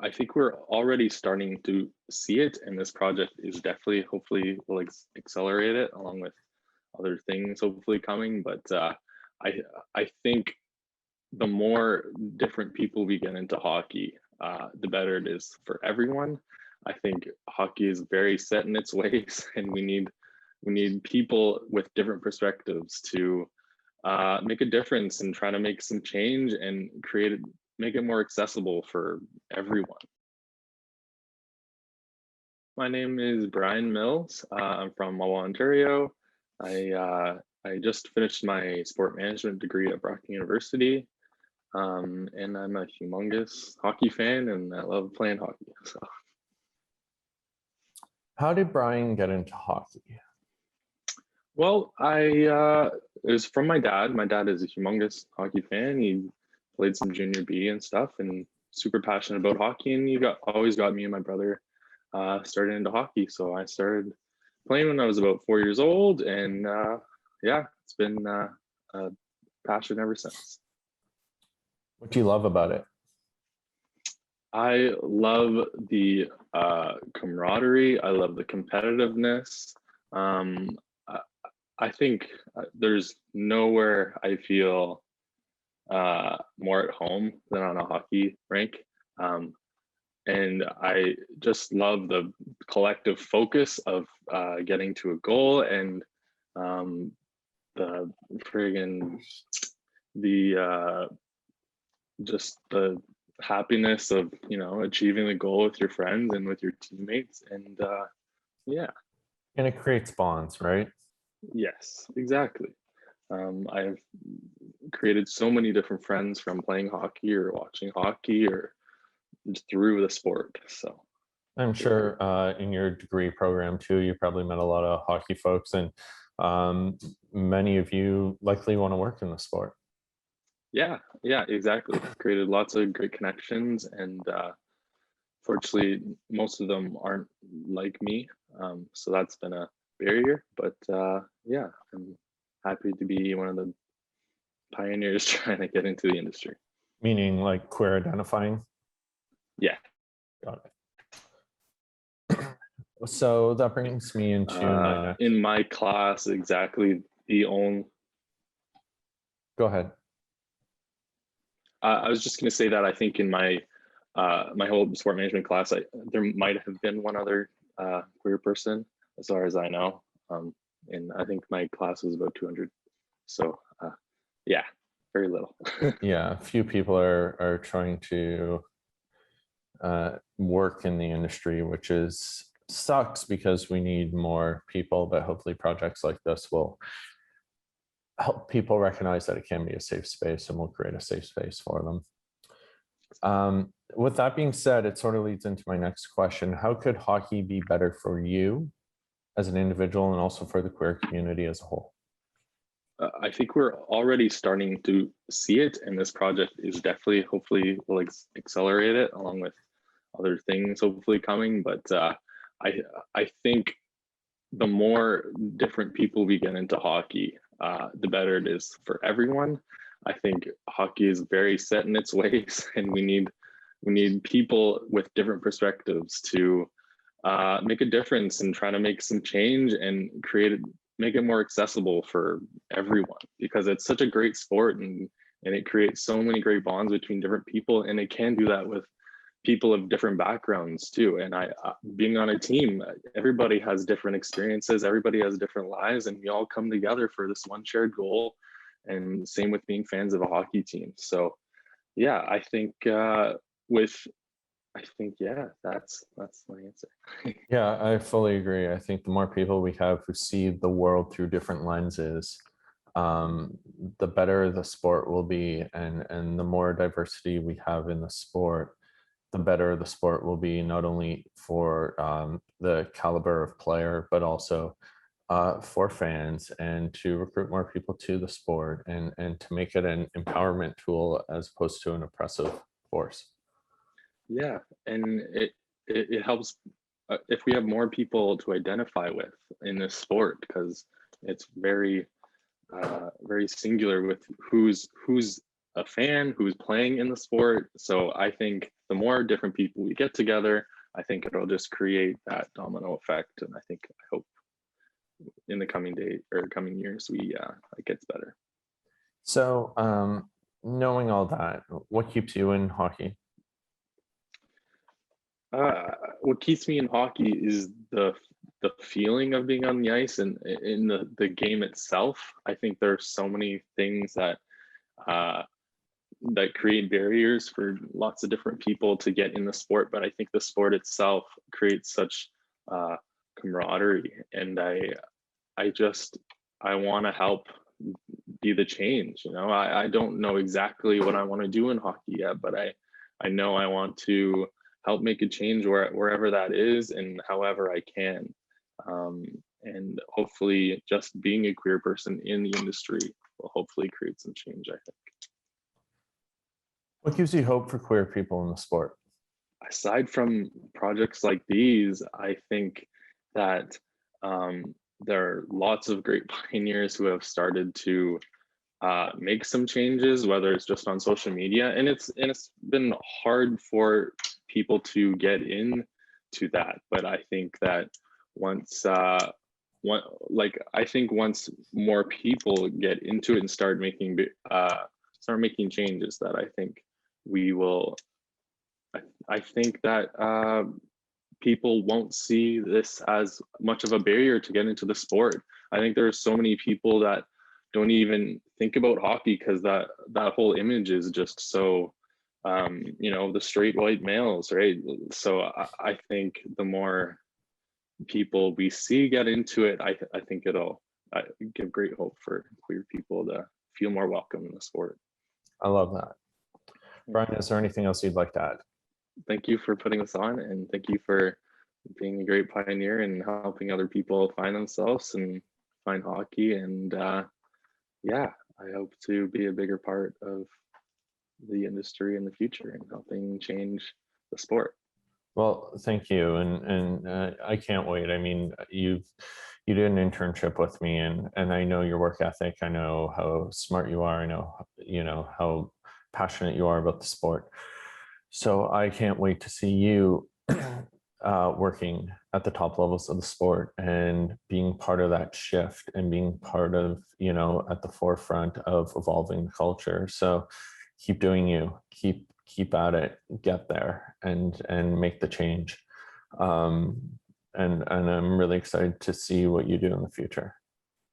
I think we're already starting to see it, and this project is definitely, hopefully, will accelerate it along with other things hopefully coming. But I I think the more different people we get into hockey, the better it is for everyone. I think hockey is very set in its ways, and we need people with different perspectives to make a difference and try to make some change and make it more accessible for everyone. My name is Bryan Mills. I'm from Ottawa, Ontario. I just finished my sport management degree at Brock University, and I'm a humongous hockey fan, and I love playing hockey. So, How did Bryan get into hockey? well, it was from my dad. My dad is a humongous hockey fan. He played some junior B and stuff, and super passionate about hockey. And he always got me and my brother started into hockey. So I started playing when I was about 4 years old, and yeah, it's been a passion ever since. What do you love about it? I love the camaraderie. I love the competitiveness. Um, I, I think there's nowhere I feel more at home than on a hockey rink. Um, and I just love the collective focus of getting to a goal and the friggin' the just the happiness of achieving the goal with your friends and with your teammates. And yeah. And it creates bonds, right? Yes, exactly. I've created so many different friends from playing hockey or watching hockey or just through the sport. So I'm sure in your degree program too, you probably met a lot of hockey folks, and many of you likely want to work in the sport. yeah, exactly. Created lots of great connections, and fortunately, most of them aren't like me. So that's been a barrier. But yeah, I'm happy to be one of the pioneers trying to get into the industry. Meaning like queer identifying? Yeah. Got it. So that brings me into my next. In my class, exactly the only. Go ahead. I was just going to say that I think in my my whole sport management class, there might have been one other queer person, as far as I know, and I think my class was about 200. So yeah, very little. Yeah, a few people are trying to work in the industry, which sucks because we need more people, but hopefully projects like this will help people recognize that it can be a safe space, and we'll create a safe space for them. With that being said, it sort of leads into my next question. How could hockey be better for you as an individual and also for the queer community as a whole? I think we're already starting to see it, and this project is definitely, hopefully, will accelerate it along with other things hopefully coming. But I think the more different people we get into hockey, the better it is for everyone. I think hockey is very set in its ways, and we need people with different perspectives to make a difference and try to make some change and make it more accessible for everyone, because it's such a great sport, and it creates so many great bonds between different people, and it can do that with people of different backgrounds too. And being on a team, everybody has different experiences, everybody has different lives, and we all come together for this one shared goal. And same with being fans of a hockey team. So yeah, I think yeah, that's my answer. Yeah, I fully agree. I think the more people we have who see the world through different lenses, the better the sport will be, and the more diversity we have in the sport, the better the sport will be, not only for the caliber of player, but also for fans, and to recruit more people to the sport, and to make it an empowerment tool as opposed to an oppressive force. Yeah, and it helps if we have more people to identify with in this sport, because it's very very singular with who's a fan, who's playing in the sport. So I think the more different people we get together, I think it'll just create that domino effect. And I hope in the coming coming years, it gets better. So, knowing all that, what keeps you in hockey? What keeps me in hockey is the feeling of being on the ice and in the game itself. I think there are so many things that that create barriers for lots of different people to get in the sport, but I think the sport itself creates such camaraderie, and I want to help be the change. I don't know exactly what I want to do in hockey yet, but I know I want to help make a change wherever that is and however I can. And hopefully just being a queer person in the industry will hopefully create some change, I think. What gives you hope for queer people in the sport? Aside from projects like these, I think that there are lots of great pioneers who have started to make some changes, whether it's just on social media, and it's been hard for people to get into that. But I think that once once more people get into it and start making changes, that I think we will. I think that people won't see this as much of a barrier to get into the sport. I think there are so many people that don't even think about hockey because that whole image is just so the straight white males, right? So I think the more people we see get into it, I think it'll give great hope for queer people to feel more welcome in the sport. I love that. Bryan, is there anything else you'd like to add? Thank you for putting this on, and thank you for being a great pioneer and helping other people find themselves and find hockey. And yeah, I hope to be a bigger part of the industry in the future and helping change the sport. Well, thank you, and I can't wait. I mean, you did an internship with me, and I know your work ethic. I know how smart you are. I know how passionate you are about the sport. So I can't wait to see you working at the top levels of the sport and being part of that shift and being part of, at the forefront of evolving the culture. So keep doing you, keep at it, get there and make the change. And I'm really excited to see what you do in the future.